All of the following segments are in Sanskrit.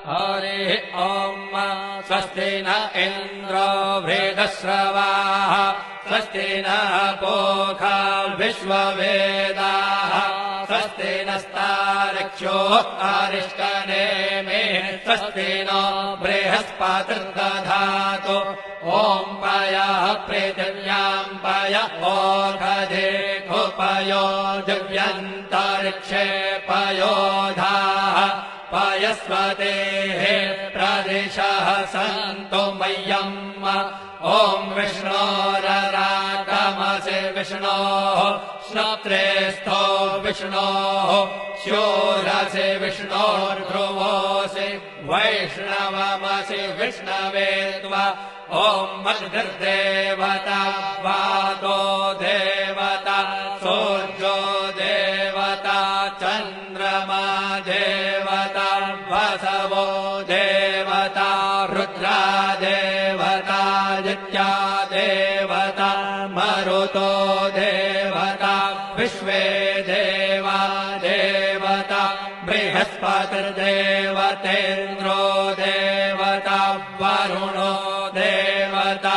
हरिः ॐ स्वस्ति न इन्द्रो वृद्धश्रवाः स्वस्ति नः पूषा विश्ववेदाः स्वस्ति नस्तार्क्ष्यो अरिष्टनेमिः स्वस्ति नो बृहस्पतिर्दधातु ॐ पयः पृथिव्याम् पय ओषधे पयो दिव्यन्तरिक्षे पयोधाः पयस्वतेः प्रदिशः सन्तु मह्यम् ॐ विष्णोररागमसि विष्णोः श्रोत्रेस्थो विष्णोः शूरसि विष्णोर्ध्रुवोऽसि वैष्णवमसि विष्णवे त्वा ॐ मद्भिर्देवता वातो देवता सूर्यो देवता चन्द्रमा देवता वसवो देवता रुद्रा देवता नित्या देवता मरुतो देवता विश्वे देवा देवता बृहस्पतिर्देवतेन्द्रो देवता वरुणो देवता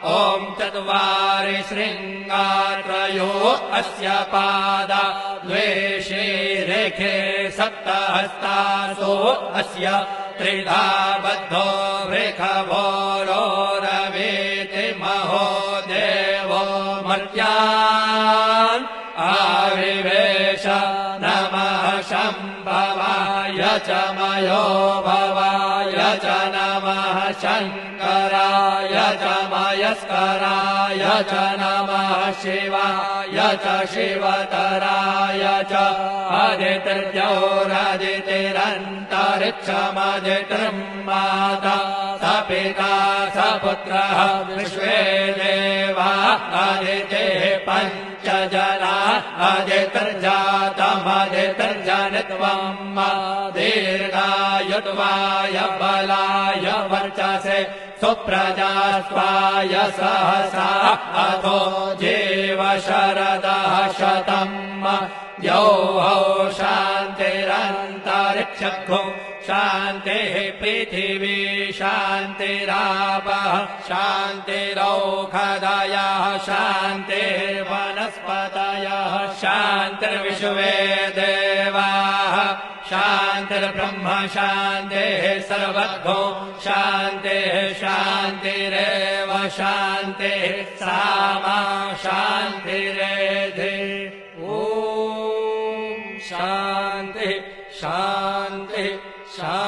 ॐ चत्वारि शृङ्गात्रयो अस्य पादा द्वे शीरेखे सप्तहस्तासो अस्य त्रिधा बद्धो वृषभो रवीति महो देवो मर्त्यान् आविवेश नमः शम्भवाय च मयो भवाय च नमः शङ्कराय च मयस्कराय च नमः शिवाय च शिवतराय च अदितिर्जौरदितिरन्तरिक्षमदितिर्माता स पिता स पुत्रः विश्वे देवा अदितिः पञ्चजना अदितिर्जातमदितिर्जनित्वम् दीर्घायुत्वाय बलाय वर्चसे सुप्रजास्वाय सहसा अथो जीव शरदः शतम् यौहौ शान्तिरन्तरिक्षगो शान्तिः पृथिवी शान्तिरापः शान्तिरौषधयः शान्तिर्वनस्पतयः शान्तिर्विश्वे देवाः शान्तिर्ब्रह्म शान्तिः सर्वगो शान्तिः शान्तिरेव शान्तिः सामा शान्तिरेधि ॐ शान्तिः शान्तिः शान्तिः